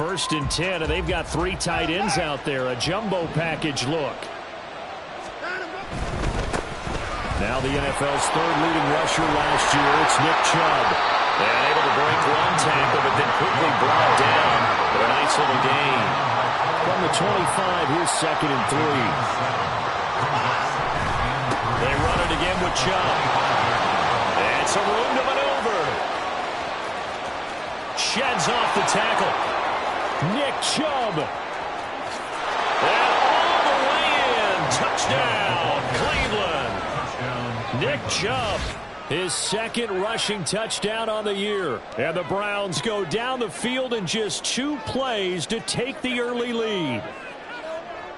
1st and 10, and they've got 3 tight ends out there. A jumbo package look. Now the NFL's 3rd leading rusher last year. It's Nick Chubb. And able to break one tackle, but then quickly brought down for a nice little gain. From the 25, here's 2nd and 3. They run it again with Chubb. And some room to maneuver. Sheds off the tackle. Nick Chubb. And all the way in. Touchdown, Cleveland. Nick Chubb, his 2nd rushing touchdown on the year. And the Browns go down the field in just 2 plays to take the early lead.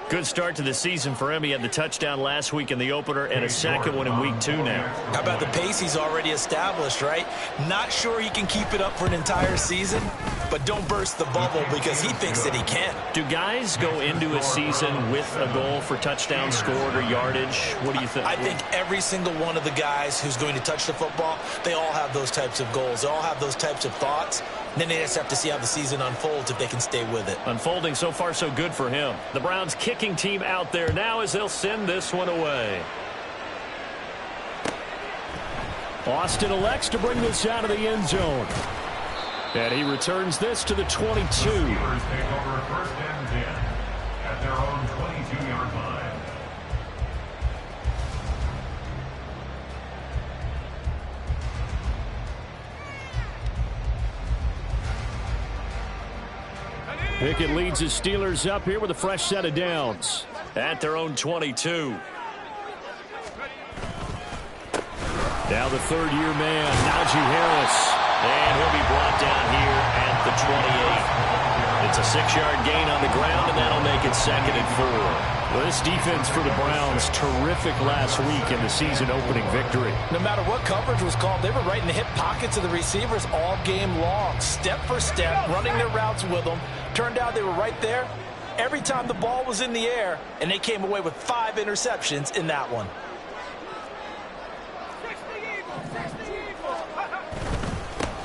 Good start to the season for him. He had the touchdown last week in the opener and a 2nd one in week 2 now. How about the pace he's already established, right? Not sure he can keep it up for an entire season, but don't burst the bubble because he thinks that he can. Do guys go into a season with a goal for touchdown scored or yardage? What do you think? I think every single one of the guys who's going to touch the football, they all have those types of goals. They all have those types of thoughts. And then they just have to see how the season unfolds if they can stay with it. Unfolding so far so good for him. The Browns kicking team out there now as they'll send this one away. Austin elects to bring this out of the end zone. And he returns this to the 22. Receivers take over 1st and 10 at their own 22-yard line. Pickett leads his Steelers up here with a fresh set of downs. At their own 22. Now the 3rd-year man, Najee Harris. And he'll be brought down here at the 28. It's a 6-yard gain on the ground, and that'll make it 2nd and 4. Well, this defense for the Browns, terrific last week in the season-opening victory. No matter what coverage was called, they were right in the hip pockets of the receivers all game long. Step for step, running their routes with them. Turned out they were right there every time the ball was in the air, and they came away with 5 interceptions in that one.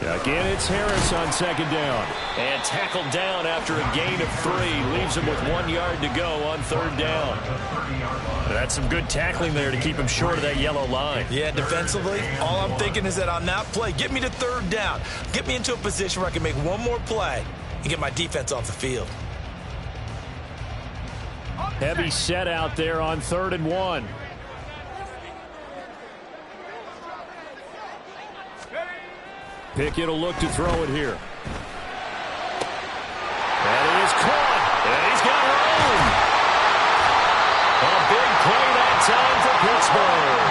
Again, it's Harris on 2nd down. And tackled down after a gain of 3. Leaves him with 1 yard to go on 3rd down. That's some good tackling there to keep him short of that yellow line. Yeah, defensively, all I'm thinking is that on that play, get me to 3rd down. Get me into a position where I can make one more play and get my defense off the field. Heavy set out there on 3rd and 1. Pickett will look to throw it here. And he is caught. And he's got room. A big play that time for Pittsburgh.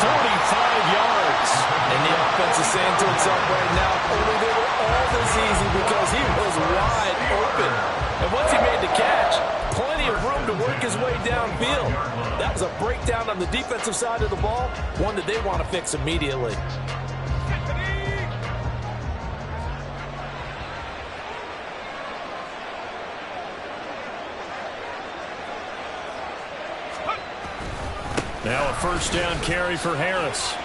45 yards. And the offense is saying to itself right now, only they were all this easy because he was wide open. And once he made the catch, plenty of room to work his way downfield. That was a breakdown on the defensive side of the ball, one that they want to fix immediately. Now a 1st down carry for Harris.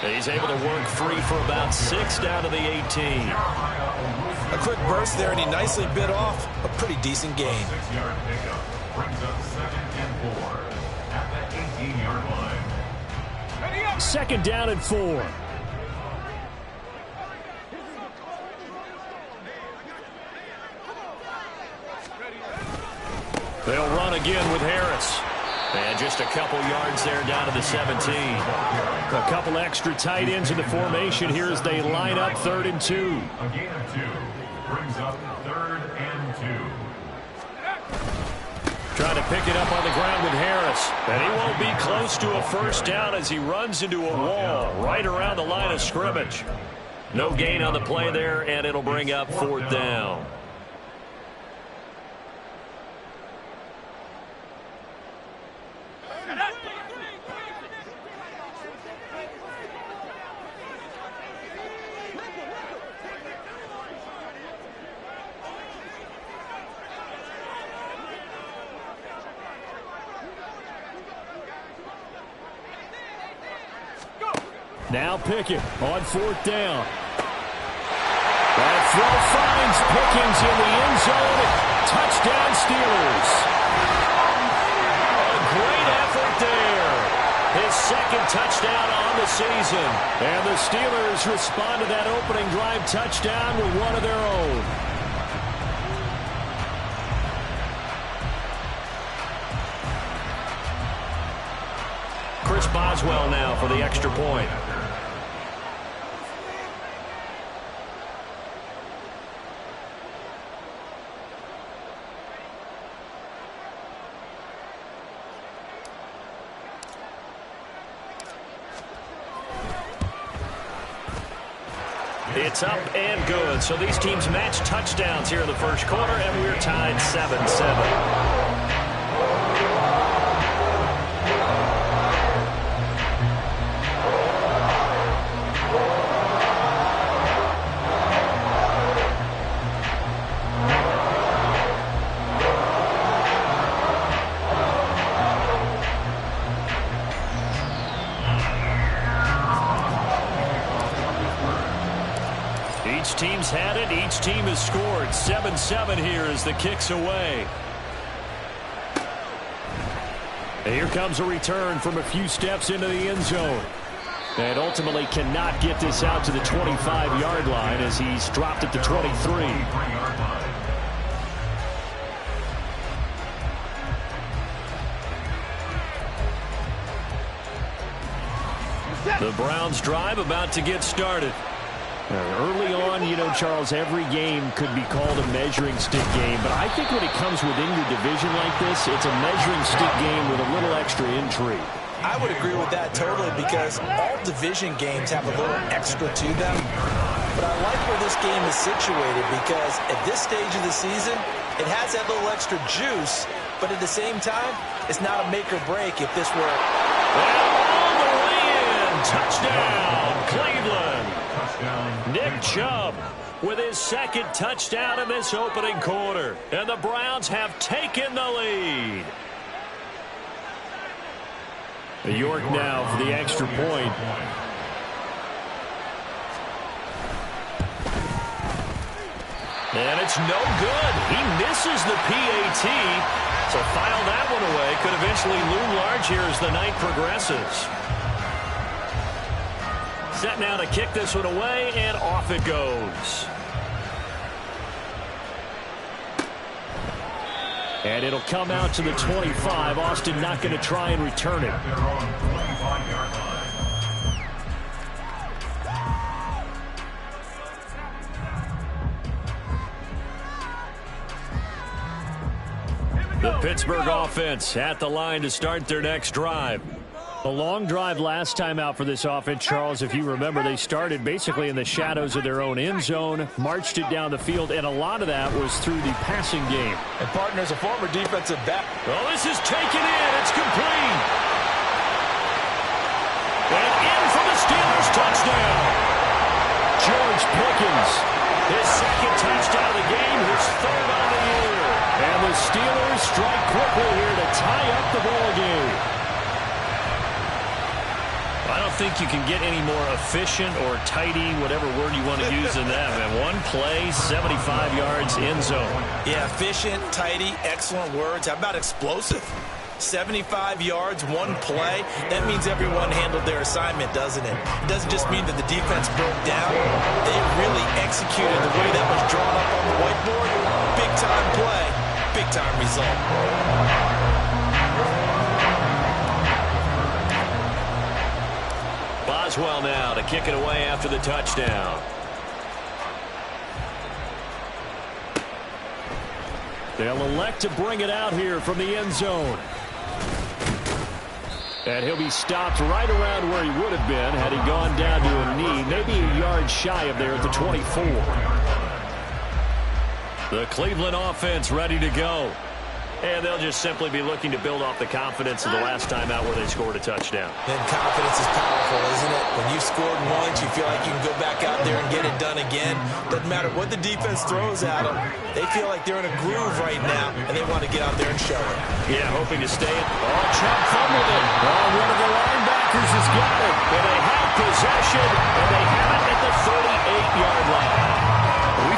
He's able to work free for about 6 down to the 18. A quick burst there, and he nicely bit off a pretty decent gain. 6-yard pickup brings up 2nd and 4 at the 18-yard line. 2nd down and 4. They'll run again with Harris. And just a couple yards there down to the 17. A couple extra tight ends in the formation here as they line up 3rd and 2. A gain of 2 brings up 3rd and 2. Trying to pick it up on the ground with Harris. And he won't be close to a 1st down as he runs into a wall right around the line of scrimmage. No gain on the play there, and it'll bring up 4th down. Now Pickett on 4th down. That throw finds Pickens in the end zone. Touchdown, Steelers. A great effort there. His second touchdown on the season. And the Steelers respond to that opening drive touchdown with one of their own. Chris Boswell now for the extra point. It's up and good. So these teams match touchdowns here in the first quarter, and we're tied 7-7. Each team's had it. Each team has scored. 7-7 here as the kick's away. And here comes a return from a few steps into the end zone. And ultimately cannot get this out to the 25-yard line as he's dropped at the 23. The Browns drive about to get started. Early on, you know, Charles, every game could be called a measuring stick game. But I think when it comes within your division like this, it's a measuring stick game with a little extra intrigue. I would agree with that totally because all division games have a little extra to them. But I like where this game is situated because at this stage of the season, it has that little extra juice. But at the same time, it's not a make or break if this were... Well, all the way in. Touchdown, Cleveland. Nick Chubb with his second touchdown in this opening quarter. And the Browns have taken the lead. York now for the extra point. And it's no good. He misses the PAT. So file that one away. Could eventually loom large here as the night progresses. Set now to kick this one away, and off it goes. And it'll come out to the 25. Austin not going to try and return it. The Pittsburgh offense at the line to start their next drive. A long drive last time out for this offense, Charles. If you remember, they started basically in the shadows of their own end zone, marched it down the field, and a lot of that was through the passing game. And partner's a former defensive back. Well, this is taken in. It's complete. And in for the Steelers touchdown. George Pickens, his second touchdown of the game, his third on the year. And the Steelers strike quickly here to tie up the ball game. I don't think you can get any more efficient or tidy, whatever word you want to use in that. And one play, 75 yards, end zone. Yeah, efficient, tidy, excellent words. How about explosive? 75 yards, one play. That means everyone handled their assignment, doesn't it? It doesn't just mean that the defense broke down. They really executed the way that was drawn up on the whiteboard. Big-time play, big-time result. Boswell now to kick it away after the touchdown. They'll elect to bring it out here from the end zone. And he'll be stopped right around where he would have been had he gone down to a knee, maybe a yard shy of there at the 24. The Cleveland offense ready to go. And they'll just simply be looking to build off the confidence of the last time out where they scored a touchdown. And confidence is powerful, isn't it? When you've scored once, you feel like you can go back out there and get it done again. Doesn't matter what the defense throws at them. They feel like they're in a groove right now, and they want to get out there and show it. Yeah, hoping to stay it. Oh, Chubb fumbled it. Oh, one of the linebackers has got it. And they have possession, and they have it at the 38-yard line. We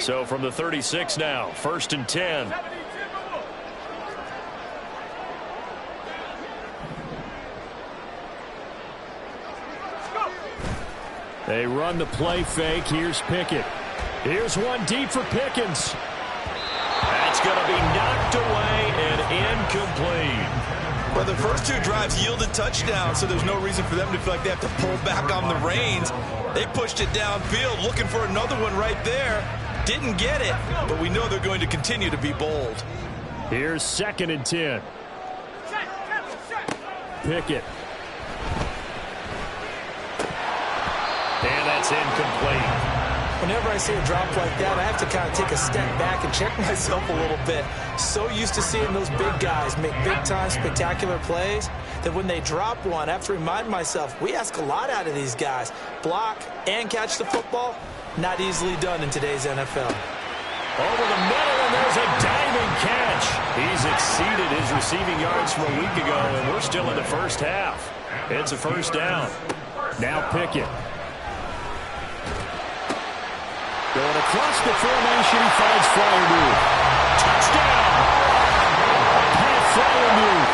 So from the 36 now, 1st and 10. They run the play fake. Here's Pickett. Here's one deep for Pickens. That's going to be knocked away and incomplete. Well, the first two drives yielded touchdowns, so there's no reason for them to feel like they have to pull back on the reins. They pushed it downfield, looking for another one right there. Didn't get it, but we know they're going to continue to be bold. Here's 2nd and 10. Pickett. And that's incomplete. Whenever I see a drop like that, I have to kind of take a step back and check myself a little bit. So used to seeing those big guys make big-time spectacular plays that when they drop one, I have to remind myself, we ask a lot out of these guys. Block and catch the football, not easily done in today's NFL. Over the middle, and there's a diving catch. He's exceeded his receiving yards from a week ago, and we're still in the first half. It's a 1st down. Now Pickett. Going across the formation, he finds Freiermuth. Touchdown! Pat Freiermuth.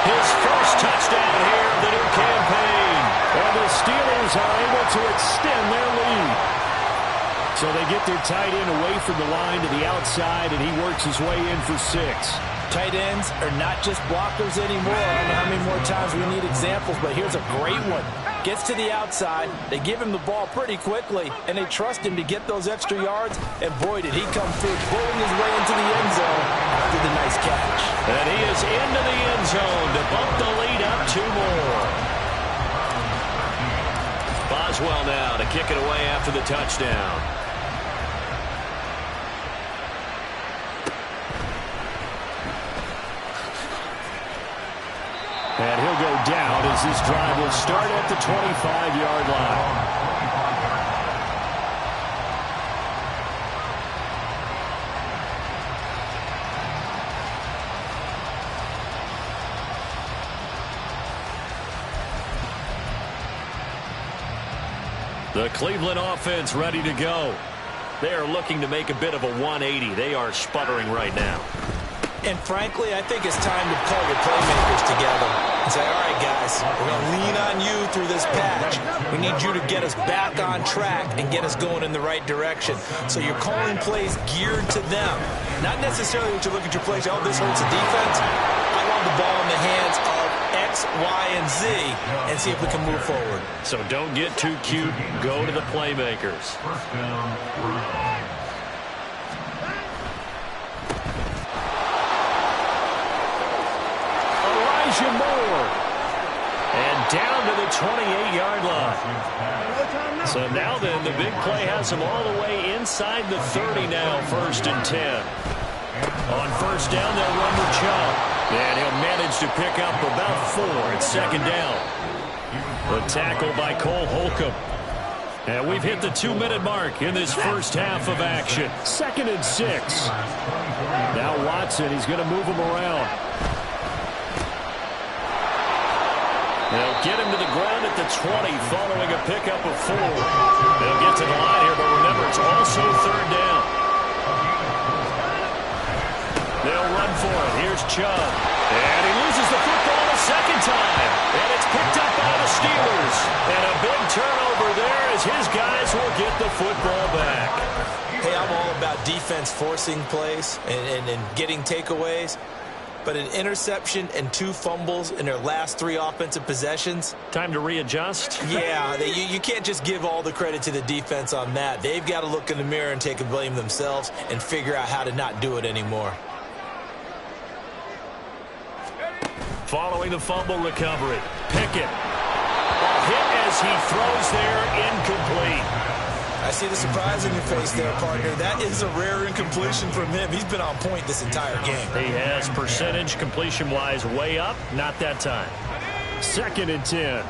His first touchdown here of the new campaign. And the Steelers are able to extend their lead. So they get their tight end away from the line to the outside, and he works his way in for 6. Tight ends are not just blockers anymore. I don't know how many more times we need examples, but here's a great one. Gets to the outside, they give him the ball pretty quickly, and they trust him to get those extra yards, and boy, did he come through, pulling his way into the end zone after the nice catch. And he is into the end zone to bump the lead up 2 more. Boswell now to kick it away after the touchdown. And he'll go down as this drive will start at the 25-yard line. The Cleveland offense ready to go. They are looking to make a bit of a 180. They are sputtering right now. And frankly, I think it's time to call your playmakers together and say, all right, guys, we're going to lean on you through this patch. We need you to get us back on track and get us going in the right direction. So you're calling plays geared to them. Not necessarily when you look at your plays, oh, this hurts the defense. I want the ball in the hands of X, Y, and Z and see if we can move forward. So don't get too cute. Go to the playmakers. 1st down, Moore. And down to the 28-yard line. So now then, the big play has him all the way inside the 30 now, 1st and 10. On 1st down, they'll run with Chubb. And he'll manage to pick up about 4 at 2nd down. The tackle by Cole Holcomb. And we've hit the 2-minute mark in this first half of action. 2nd and 6. Now Watson, he's going to move him around. They'll get him to the ground at the 20 following a pickup of 4. They'll get to the line here, but remember, it's also 3rd down. They'll run for it. Here's Chubb. And he loses the football a 2nd time. And it's picked up by the Steelers. And a big turnover there as his guys will get the football back. Hey, I'm all about defense forcing plays and getting takeaways. But an interception and 2 fumbles in their last 3 offensive possessions. Time to readjust? Yeah, you can't just give all the credit to the defense on that. They've got to look in the mirror and take a blame themselves and figure out how to not do it anymore. Following the fumble recovery, Pickett. A hit as he throws there, incomplete. I see the surprise in your face there, partner. That is a rare incompletion from him. He's been on point this entire game. He has percentage completion-wise way up. Not that time. 2nd and 10.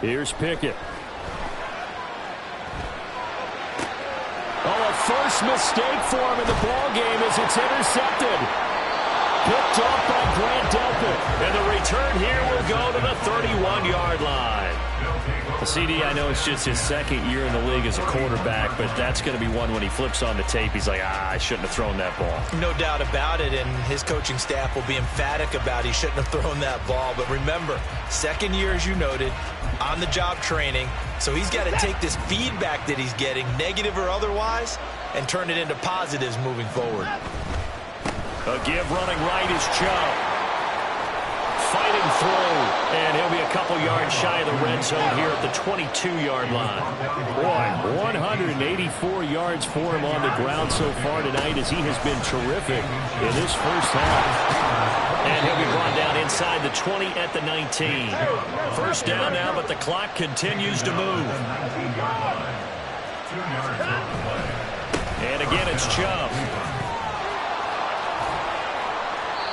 Here's Pickett. Oh, a first mistake for him in the ball game as it's intercepted. Picked off by Grant Delpit. And the return here will go to the 31-yard line. The CD, I know it's just his second year in the league as a quarterback, but that's going to be one when he flips on the tape. He's like, I shouldn't have thrown that ball. No doubt about it, and his coaching staff will be emphatic about he shouldn't have thrown that ball. But remember, second year, as you noted, on-the-job training. So he's got to take this feedback that he's getting, negative or otherwise, and turn it into positives moving forward. A give running right is Chubb. Fighting through, and he'll be a couple yards shy of the red zone here at the 22-yard line. Boy, 184 yards for him on the ground so far tonight as he has been terrific in this first half. And he'll be brought down inside the 20 at the 19. First down now, but the clock continues to move. And again, it's Chubb.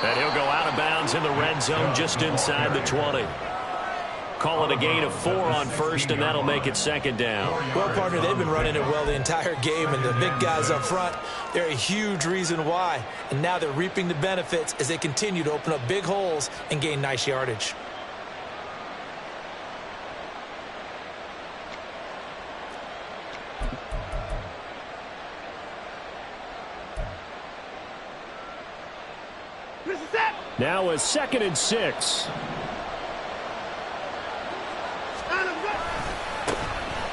And he'll go out of bounds in the red zone just inside the 20. Call it a gain of 4 on first, and that'll make it second down. Well, partner, they've been running it well the entire game, and the big guys up front, they're a huge reason why. And now they're reaping the benefits as they continue to open up big holes and gain nice yardage. Now a 2nd and 6.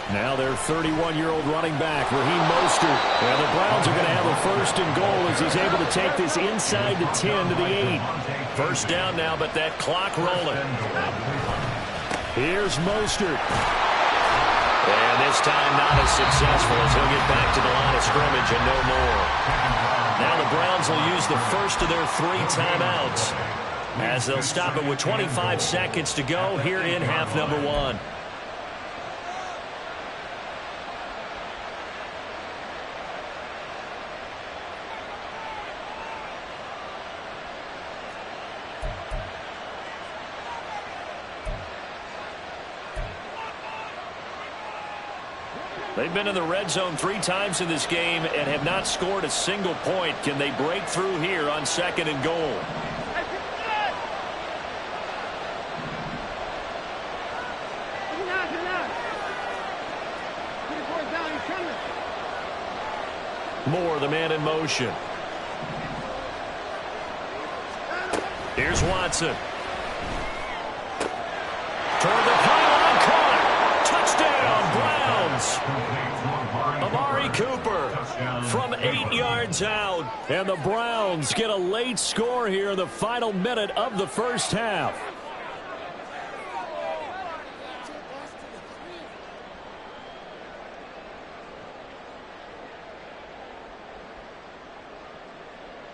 Now their 31-year-old running back, Raheem Mostert. And the Browns are going to have a 1st and goal as he's able to take this inside the 10 to the 8. First down now, but that clock rolling. Here's Mostert. And this time not as successful as he'll get back to the line of scrimmage and no more. Now the Browns will use the first of their 3 timeouts as they'll stop it with 25 seconds to go here in half number 1. They've been in the red zone 3 times in this game and have not scored a single point. Can they break through here on 2nd and goal? Moore, the man in motion. Here's Watson. Toward the pylon, caught. Touchdown, Browns. Amari Cooper from 8 yards out. And the Browns get a late score here in the final minute of the first half.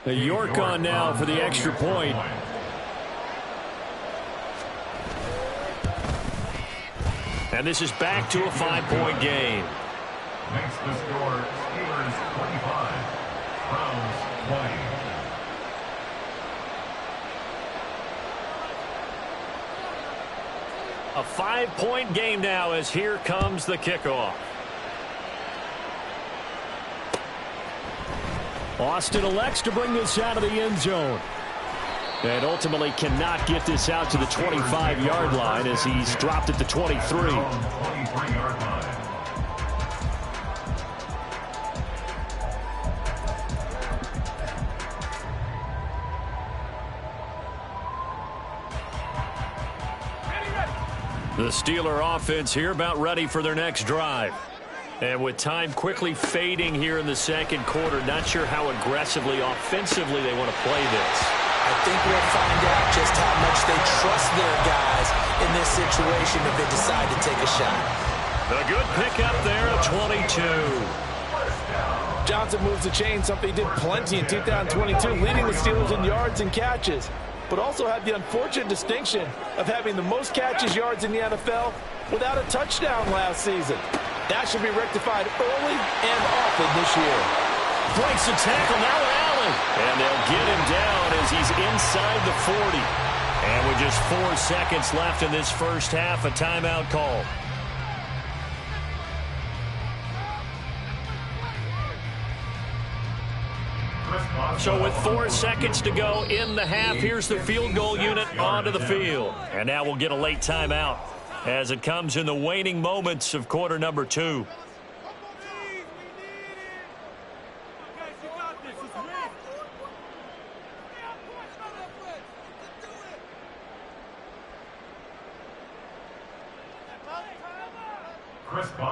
York on now for the extra point. And this is back to a 5-point game. Makes the score Steelers 25, Browns 20. A 5-point game now as here comes the kickoff. Austin elects to bring this out of the end zone. And ultimately cannot get this out to the 25-yard line as he's dropped at the 23. 23-yard line. The Steeler offense here about ready for their next drive. And with time quickly fading here in the second quarter, not sure how aggressively, offensively they want to play this. I think we'll find out just how much they trust their guys in this situation if they decide to take a shot. A good pickup there at 22. Johnson moves the chain, something he did plenty in 2022, leading the Steelers in yards and catches, but also had the unfortunate distinction of having the most catches yards in the NFL without a touchdown last season. That should be rectified early and often this year. Breaks the tackle, now Allen. And they'll get him down as he's inside the 40. And with just 4 seconds left in this first half, a timeout call. So with 4 seconds to go in the half, here's the field goal unit onto the field. And now we'll get a late timeout as it comes in the waning moments of quarter number 2.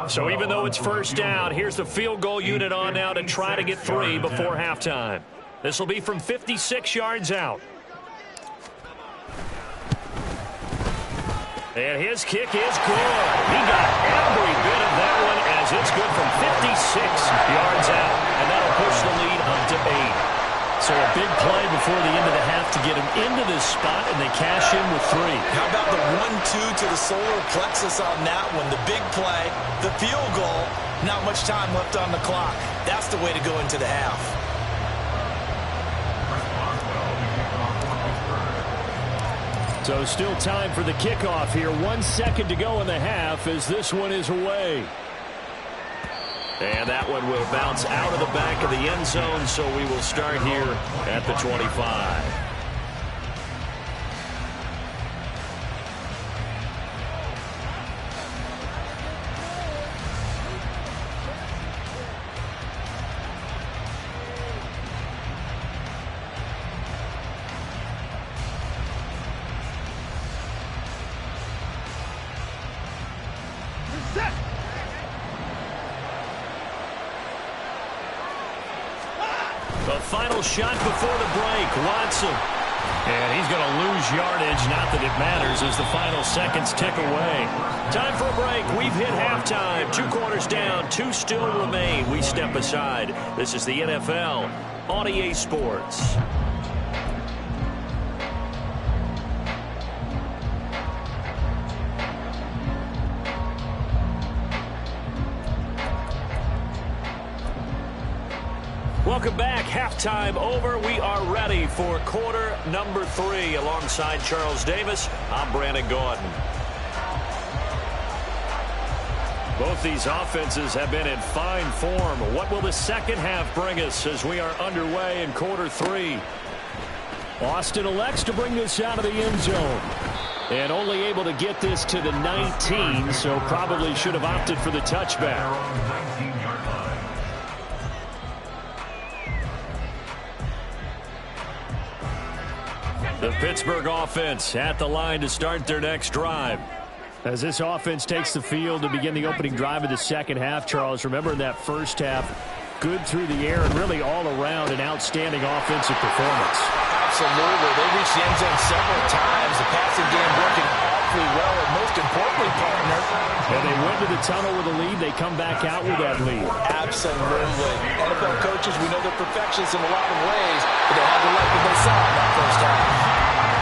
So even though it's first down, here's the field goal unit on now to try to get 3 before halftime. This will be from 56 yards out. And his kick is good. He got every bit of that one as it's good from 56 yards out. And that'll push the lead up to 8. So a big play before the end of the half to get him into this spot, and they cash in with 3. How about the 1-2 to the solar plexus on that one? The big play, the field goal, not much time left on the clock. That's the way to go into the half. So still time for the kickoff here. 1 second to go in the half as this one is away. And that one will bounce out of the back of the end zone, so we will start here at the 25. The final shot before the break, Watson. And he's going to lose yardage, not that it matters, as the final seconds tick away. Time for a break. We've hit halftime. 2 quarters down, 2 still remain. We step aside. This is the NFL on EA Sports. Welcome back. Halftime over. We are ready for quarter number 3. Alongside Charles Davis, I'm Brandon Gaudin. Both these offenses have been in fine form. What will the second half bring us as we are underway in quarter 3? Austin elects to bring this out of the end zone. And only able to get this to the 19, so probably should have opted for the touchback. The Pittsburgh offense at the line to start their next drive. As this offense takes the field to begin the opening drive of the second half, Charles, remember in that first half, good through the air and really all around an outstanding offensive performance. Absolutely. They reached the end zone several times. The passing game working awfully well, and most importantly, partner. And they went to the tunnel with a lead. They come back out with that lead. Absolutely. NFL coaches, we know they're perfectionists in a lot of ways, but they had to like what they saw in that first half.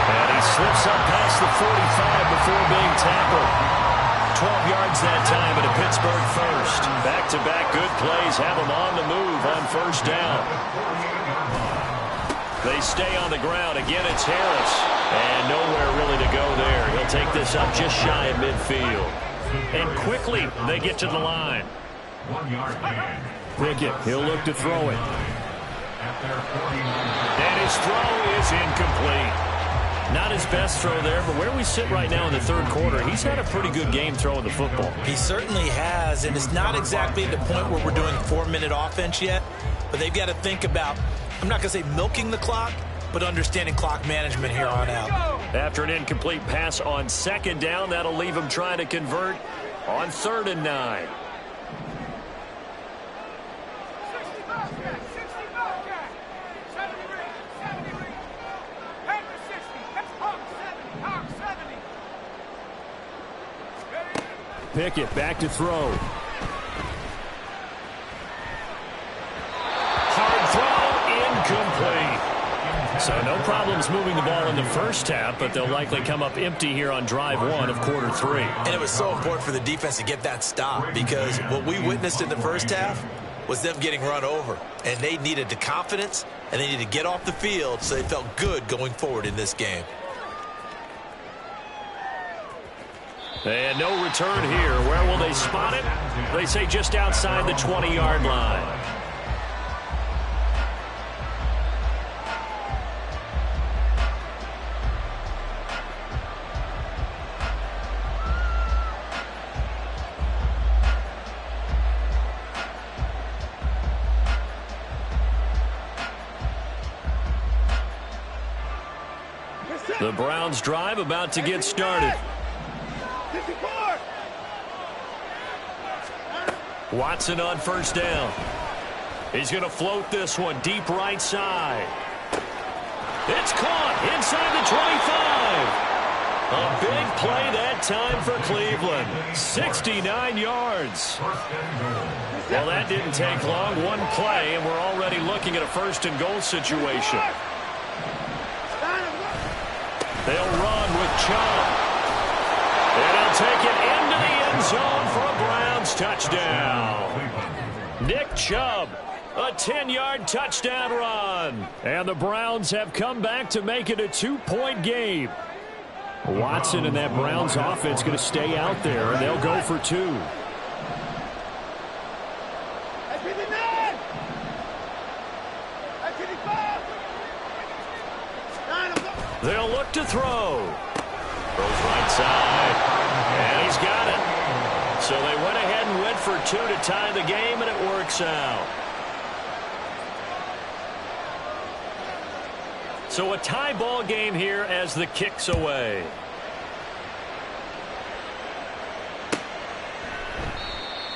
And he slips up past the 45 before being tackled. 12 yards that time at a Pittsburgh first. Back-to-back good plays have them on the move on first down. They stay on the ground. Again, it's Harris. And nowhere really to go there. He'll take this up just shy of midfield. And quickly, they get to the line. 1 yard gain. Pickett, he'll look to throw it. And his throw is incomplete. Not his best throw there, but where we sit right now in the third quarter, he's had a pretty good game throwing the football. He certainly has, and it's not exactly at the point where we're doing 4-minute offense yet, but they've got to think about, I'm not going to say milking the clock, but understanding clock management here on out. After an incomplete pass on second down, that'll leave him trying to convert on 3rd and 9. Pickett back to throw. Hard throw, incomplete. So no problems moving the ball in the first half, but they'll likely come up empty here on drive 1 of quarter 3. And it was so important for the defense to get that stop, because what we witnessed in the first half was them getting run over. And they needed the confidence, and they needed to get off the field so they felt good going forward in this game. And no return here. Where will they spot it? They say just outside the 20-yard line. The Browns drive about to get started. Watson on first down. He's going to float this one deep right side. It's caught inside the 25. A big play that time for Cleveland. 69 yards. Well, that didn't take long. One play, and we're already looking at a first-and-goal situation. They'll run with Chubb. And he'll take it into the end zone for a Browns touchdown. Nick Chubb, a 10-yard touchdown run. And the Browns have come back to make it a 2-point game. Watson and that Browns offense going to stay out there, and they'll go for 2. They'll look to throw. Throws right side. And he's got it. So they went ahead and went for 2 to tie the game, and it works out. So a tie ball game here as the kick's away.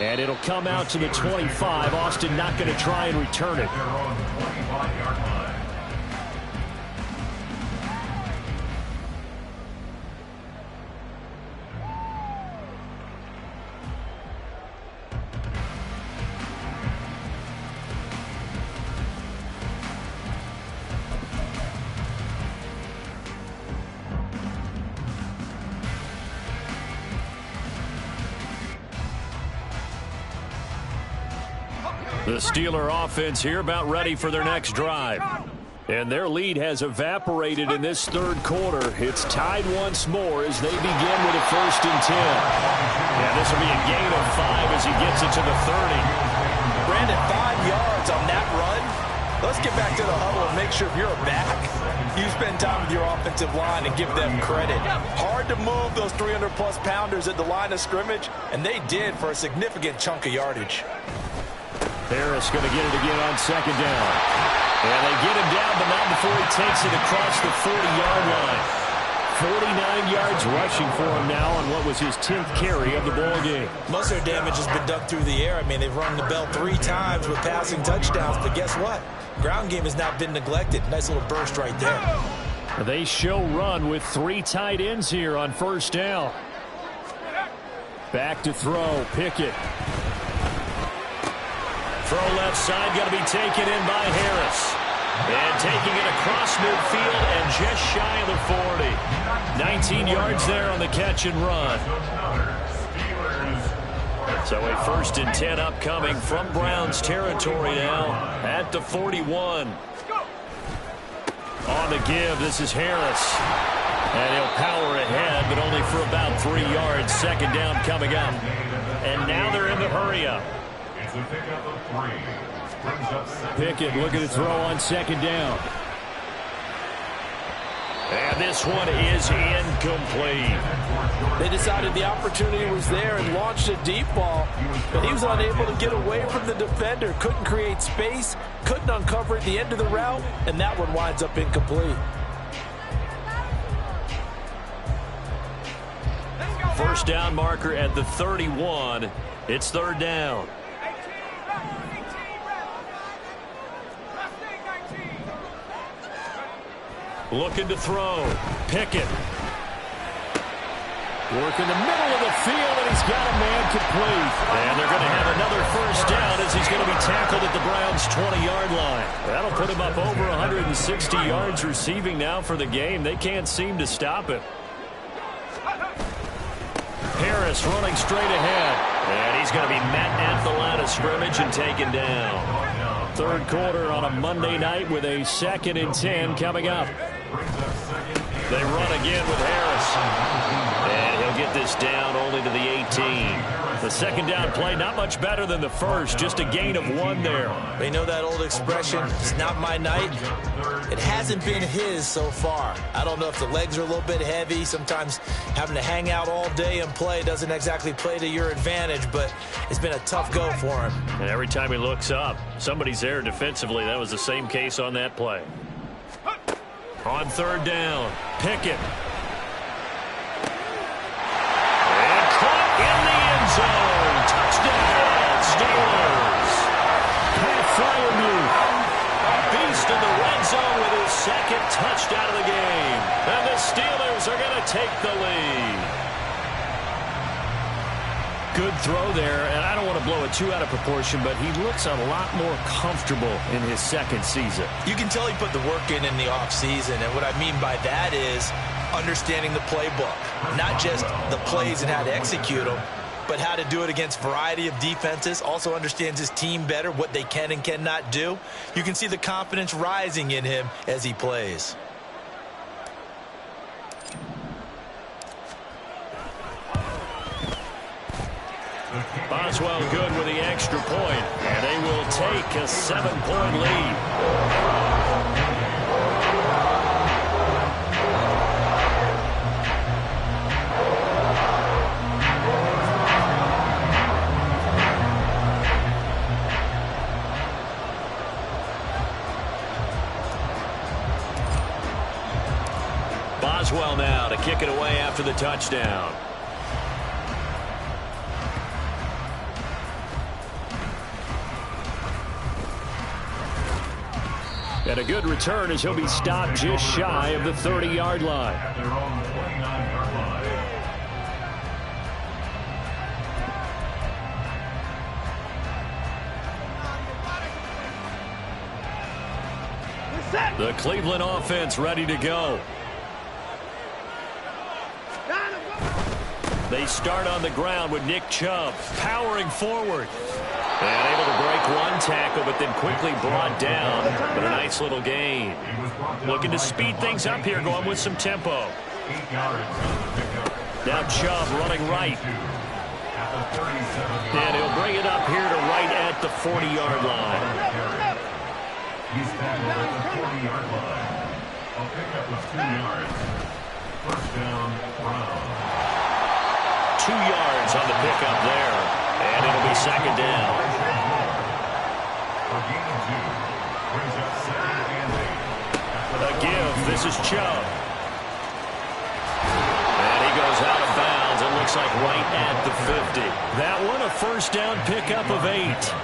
And it'll come out to the 25. Austin not going to try and return it. The Steeler offense here about ready for their next drive. And their lead has evaporated in this third quarter. It's tied once more as they begin with a 1st and 10. Yeah, this will be a gain of 5 as he gets it to the 30. Brandon, 5 yards on that run. Let's get back to the huddle and make sure if you're a back, you spend time with your offensive line and give them credit. Hard to move those 300-plus pounders at the line of scrimmage, and they did for a significant chunk of yardage. Harris going to get it again on 2nd down. And they get him down, but not before he takes it across the 40-yard line. 49 yards rushing for him now on what was his 10th carry of the ball game. Most of their damage has been done through the air. I mean, they've rung the bell 3 times with passing touchdowns, but guess what? Ground game has not been neglected. Nice little burst right there. They show run with 3 tight ends here on 1st down. Back to throw. Pickett. Throw left side, got to be taken in by Harris. And taking it across midfield and just shy of the 40. 19 yards there on the catch and run. So a 1st and 10 upcoming from Browns territory now at the 41. On the give, this is Harris. And he'll power ahead, but only for about 3 yards. 2nd down coming up. And now they're in the hurry-up. Pickett looking to throw on 2nd down. And this one is incomplete. They decided the opportunity was there and launched a deep ball, but he was unable to get away from the defender. Couldn't create space, couldn't uncover at the end of the route, and that one winds up incomplete. 1st down marker at the 31. It's 3rd down. Looking to throw. Pickett. Working the middle of the field, and he's got a man complete. And they're going to have another 1st down as he's going to be tackled at the Browns' 20-yard line. That'll put him up over 160 yards receiving now for the game. They can't seem to stop him. Harris running straight ahead. And he's going to be met at the line of scrimmage and taken down. 3rd quarter on a Monday night with a 2nd and 10 coming up. They run again with Harris. And he'll get this down only to the 18. The 2nd down play not much better than the first. Just a gain of 1 there. They know that old expression, it's not my night. It hasn't been his so far. I don't know if the legs are a little bit heavy. Sometimes having to hang out all day and play doesn't exactly play to your advantage, but it's been a tough go for him. And every time he looks up, somebody's there defensively. That was the same case on that play. On third down, Pickett. And caught in the end zone. Touchdown, Steelers. Pat Freiermuth. Beast in the red zone with his second touchdown of the game. And the Steelers are going to take the lead. Good throw there, and I don't want to blow it too out of proportion, but he looks a lot more comfortable in his second season. You can tell he put the work in the offseason, and what I mean by that is understanding the playbook. Not just the plays and how to execute them, but how to do it against a variety of defenses. Also understands his team better, what they can and cannot do. You can see the confidence rising in him as he plays. Boswell good with the extra point, and they will take a 7-point lead. Boswell now to kick it away after the touchdown. And a good return as he'll be stopped just shy of the 30-yard line. At their own 29-yard line. The Cleveland offense ready to go. They start on the ground with Nick Chubb powering forward. And able to break one tackle, but then quickly brought down. But a nice little gain. Looking to speed things up here, going with some tempo. 8 yards on the pickup. Now Chubb running right. At the 37-yard And he'll bring it up here to right at the 40-yard line. He's tackled at the 40-yard line. A pickup of 2 yards. First down, Brown. 2 yards on the pickup there. And it'll be second down. For gain of 2. Brings up second and 8. A give. This is Chubb. And he goes out of bounds. It looks like right at the 50. That one a first down pickup of 8.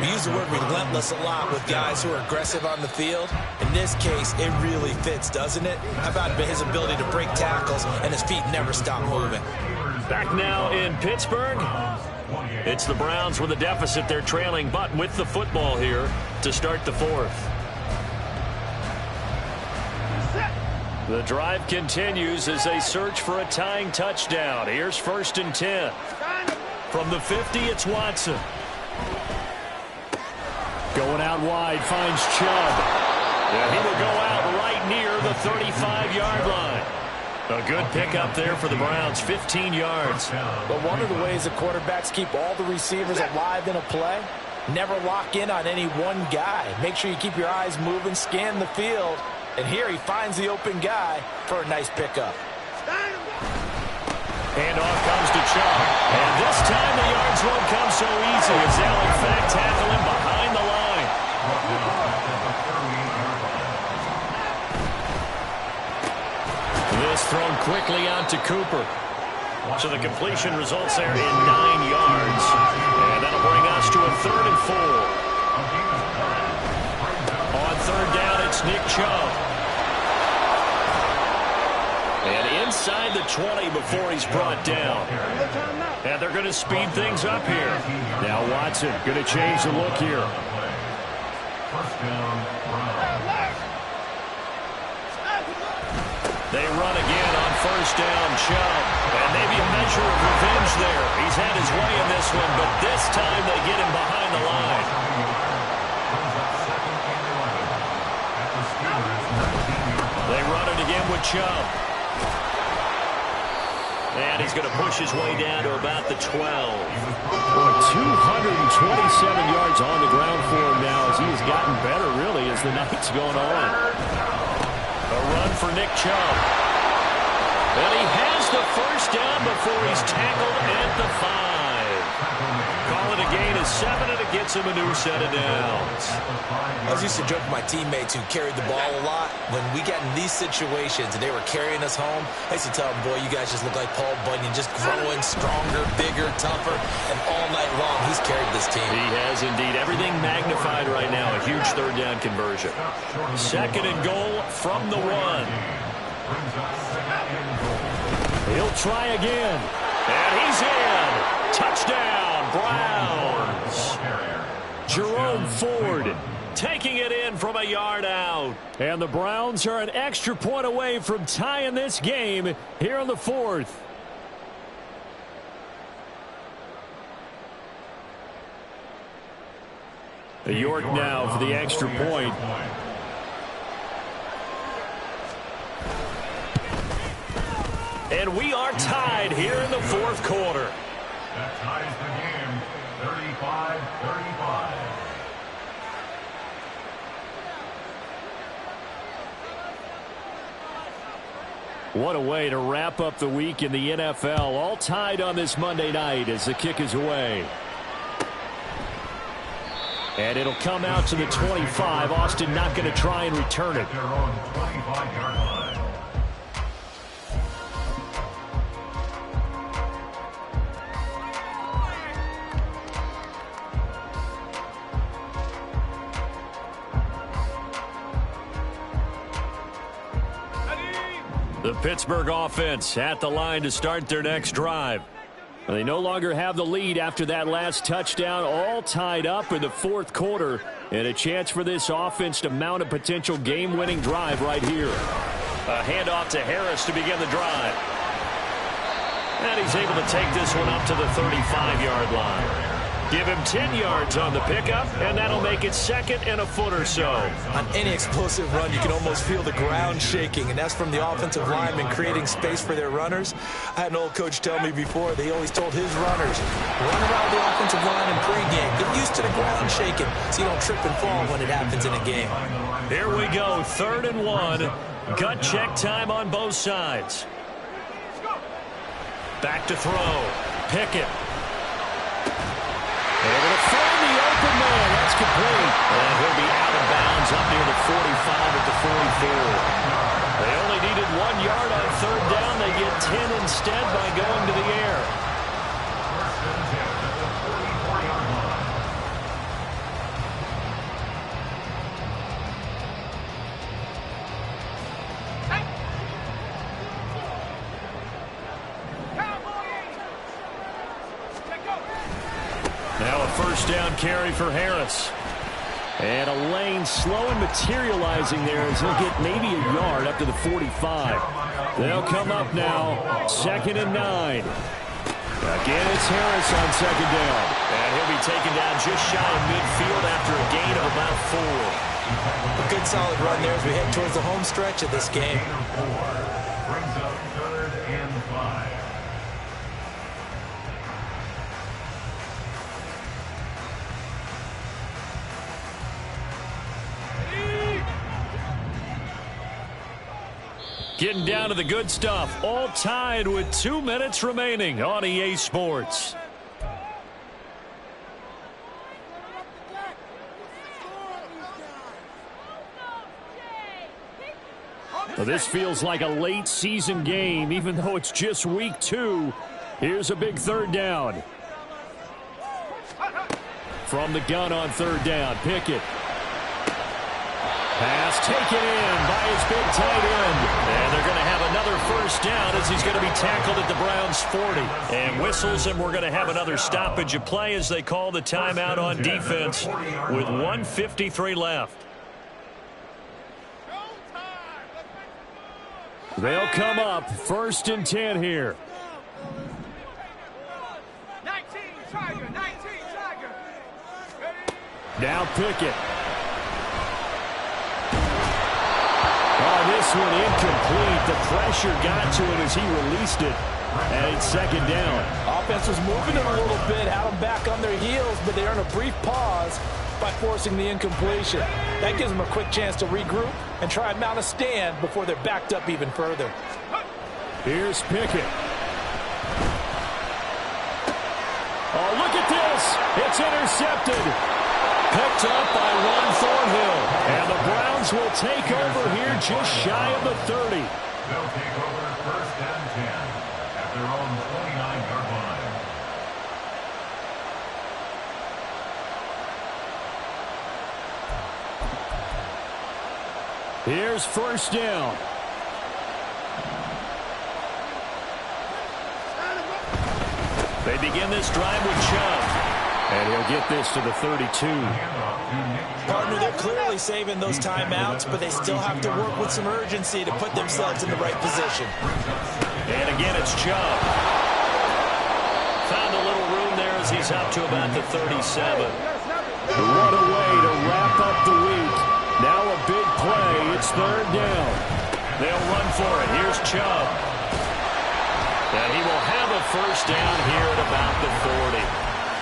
We use the word relentless a lot with guys who are aggressive on the field. In this case, it really fits, doesn't it? How about his ability to break tackles and his feet never stop moving? Back now in Pittsburgh. It's the Browns with a deficit. They're trailing, but with the football here to start the fourth. The drive continues as they search for a tying touchdown. Here's first and 10. From the 50, it's Watson. Going out wide, finds Chubb. And he will go out right near the 35-yard line. A good pickup there for the Browns, 15 yards. But one of the ways the quarterbacks keep all the receivers alive in a play, never lock in on any one guy. Make sure you keep your eyes moving, scan the field. And here he finds the open guy for a nice pickup. Handoff comes to Chubb. And this time the yards won't come so easy as they'll in fact tackle him behind the line. This thrown quickly out to Cooper. So the completion results there in 9 yards. And that'll bring us to a 3rd and 4. On third down, it's Nick Chubb. And inside the 20 before he's brought down. And they're going to speed things up here. Now Watson going to change the look here. First down, Brown. They run again on first down, Chubb. And maybe a measure of revenge there. He's had his way in this one, but this time they get him behind the line. They run it again with Chubb. And he's going to push his way down to about the 12. 227 yards on the ground for him now as he has gotten better, really, as the night's going on. A run for Nick Chubb. And he has the first down before he's tackled at the 5. Call it and a gain of 7, and it gets him a new set of downs. I was used to joke with my teammates who carried the ball a lot. When we got in these situations and they were carrying us home, I used to tell them, boy, you guys just look like Paul Bunyan, just growing stronger, bigger, tougher, and all night long he's carried this team. He has indeed. Everything magnified right now. A huge third down conversion. 2nd and goal from the 1. He'll try again. And he's in. Touchdown, Browns. Jerome Ford taking it in from a yard out. And the Browns are an extra point away from tying this game here in the 4th. York now for the extra point. And we are tied here in the 4th quarter. That ties the game, 35-35. What a way to wrap up the week in the NFL. All tied on this Monday night as the kick is away. And it'll come out to the 25. Austin not going to try and return it. Their own 25-yard line. The Pittsburgh offense at the line to start their next drive. They no longer have the lead after that last touchdown, all tied up in the 4th quarter, and a chance for this offense to mount a potential game-winning drive right here. A handoff to Harris to begin the drive. And he's able to take this one up to the 35-yard line. Give him 10 yards on the pickup, and that'll make it 2nd and a foot or so. On any explosive run, you can almost feel the ground shaking, and that's from the offensive linemen creating space for their runners. I had an old coach tell me before, they always told his runners, run around the offensive line in pregame. Get used to the ground shaking so you don't trip and fall when it happens in a game. Here we go, 3rd and 1. Gut check time on both sides. Back to throw. Pickett. Able to find the open man. That's complete. And he'll be out of bounds up near the 45 at the 44. They only needed 1 yard on 3rd down. They get 10 instead by going to the air. Now a 1st down carry for Harris. And a lane slow and materializing there as he'll get maybe a yard up to the 45. They'll come up now, 2nd and 9. Again, it's Harris on 2nd down. And he'll be taken down just shy of midfield after a gain of about 4. A good solid run there as we head towards the home stretch of this game. Brings up 3rd and 5. Getting down to the good stuff. All tied with 2 minutes remaining on EA Sports. Well, this feels like a late season game, even though it's just week 2. Here's a big 3rd down. From the gun on 3rd down, Pickett. Pass taken in by his big tight end. And they're going to have another 1st down as he's going to be tackled at the Browns' 40. And whistles, and we're going to have another stoppage of play as they call the timeout on defense with 1:53 left. They'll come up 1st and 10 here. 19 Tiger. Now Pickett. Oh, this one incomplete. The pressure got to it as he released it. And it's 2nd down. Offense was moving it a little bit, had them back on their heels, but they earned a brief pause by forcing the incompletion. That gives them a quick chance to regroup and try and mount a stand before they're backed up even further. Here's Pickett. Oh, look at this. this? It's intercepted. Picked up by Juan Thornhill. And the Browns will take over here just shy of the 30. They'll take over first and 10 at their own 29-yard line. Here's first down. They begin this drive with Chubb. And he'll get this to the 32. Partner, they're clearly saving those timeouts, but they still have to work with some urgency to put themselves in the right position. And again, it's Chubb. Found a little room there as he's up to about the 37. What a way to wrap up the week. Now a big play. It's third down. They'll run for it. Here's Chubb. And he will have a first down here at about the 40.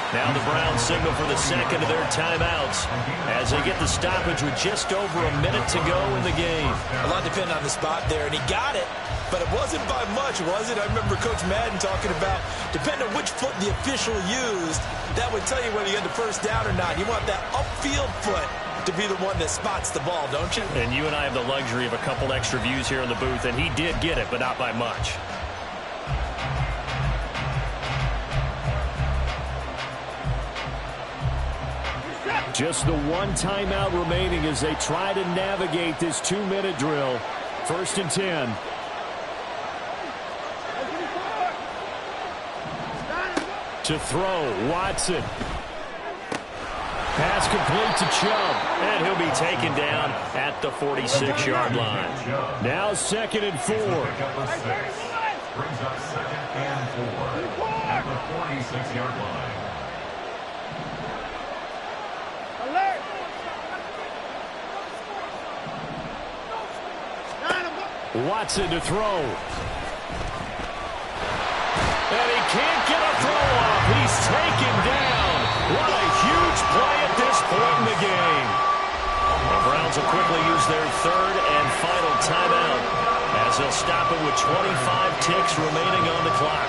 Now the Browns signal for the second of their timeouts as they get the stoppage with just over a minute to go in the game. A lot depended on the spot there, and he got it, but it wasn't by much, was it? I remember Coach Madden talking about, depending on which foot the official used, that would tell you whether you had the first down or not. You want that upfield foot to be the one that spots the ball, don't you? And you and I have the luxury of a couple extra views here in the booth, and he did get it, but not by much. Just the one timeout remaining as they try to navigate this 2-minute drill. First and 10. To throw, Watson. Pass complete to Chubb. And he'll be taken down at the 46-yard line. Now 2nd and 4. Brings up 2nd and 4 at the 46-yard line. Watson to throw. And he can't get a throw off. He's taken down. What a huge play at this point in the game. The Browns will quickly use their third and final timeout as they'll stop it with 25 ticks remaining on the clock.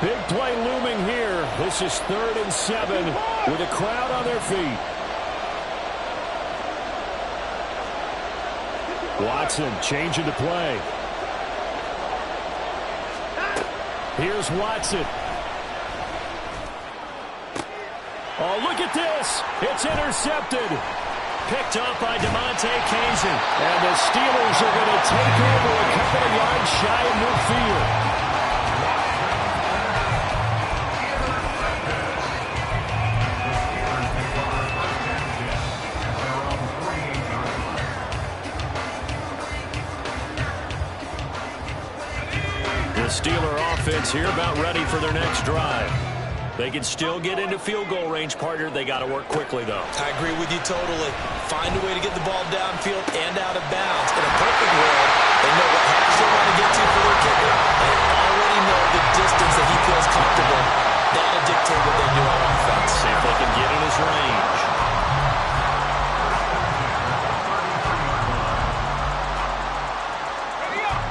Big play looming here. This is 3rd and 7 with a crowd on their feet. Watson changing the play. Here's Watson. Oh, look at this. It's intercepted. Picked up by DeMonte Kazee. And the Steelers are going to take over a couple of yards shy of midfield. Steeler offense here about ready for their next drive. They can still get into field goal range, partner. They got to work quickly, though. I agree with you totally. Find a way to get the ball downfield and out of bounds. In a perfect world, they know what hash they want to get to for their kicker. They already know the distance that he feels comfortable. That'll dictate what they do on offense. See if they can get in his range.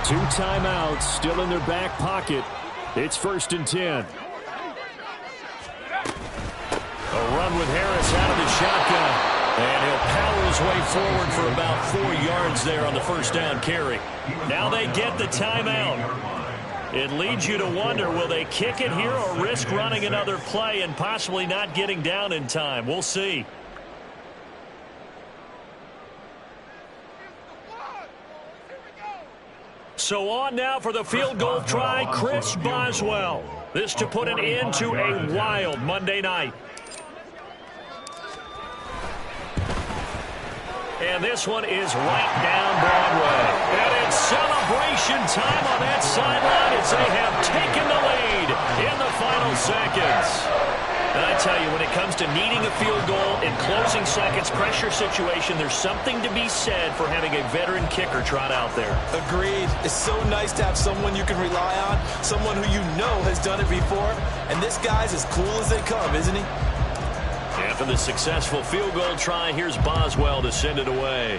Two timeouts still in their back pocket. It's 1st and 10. A run with Harris out of the shotgun. And he'll power his way forward for about 4 yards there on the first down carry. Now they get the timeout. It leads you to wonder, will they kick it here or risk running another play and possibly not getting down in time? We'll see. So on now for the field goal try, Chris Boswell. This to put an end to a wild Monday night. And this one is right down Broadway. And it's celebration time on that sideline as they have taken the lead in the final seconds. And I tell you, when it comes to needing a field goal in closing seconds, pressure situation, there's something to be said for having a veteran kicker trot out there. Agreed. It's so nice to have someone you can rely on, someone who you know has done it before, and this guy's as cool as they come, isn't he? After the successful field goal try, here's Boswell to send it away.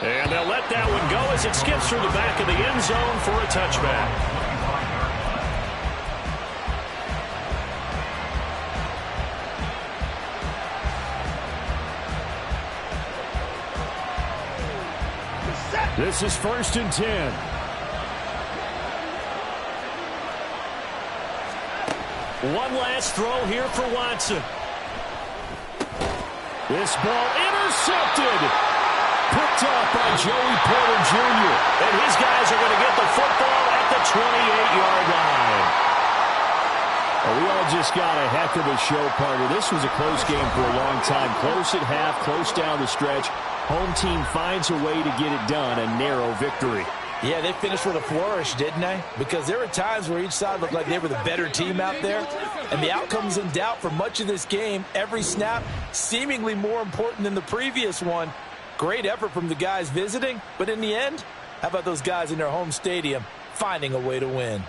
And they'll let that one go as it skips through the back of the end zone for a touchback. This is 1st and 10. One last throw here for Watson. This ball intercepted. Picked off by Joey Porter Jr. And his guys are going to get the football at the 28-yard line. Well, we all just got a heck of a show, partner. This was a close game for a long time. Close at half, close down the stretch. Home team finds a way to get it done, a narrow victory. Yeah, they finished with a flourish, didn't they? Because there were times where each side looked like they were the better team out there. And the outcome's in doubt for much of this game. Every snap seemingly more important than the previous one. Great effort from the guys visiting. But in the end, how about those guys in their home stadium finding a way to win?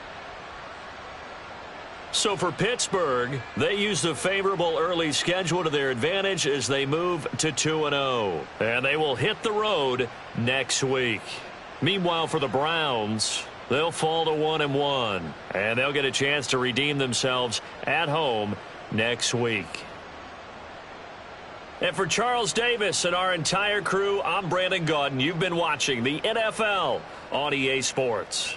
So for Pittsburgh, they used a favorable early schedule to their advantage as they move to 2-0. And they will hit the road next week. Meanwhile, for the Browns, they'll fall to 1-1. And they'll get a chance to redeem themselves at home next week. And for Charles Davis and our entire crew, I'm Brandon Gaudin. You've been watching the NFL on EA Sports.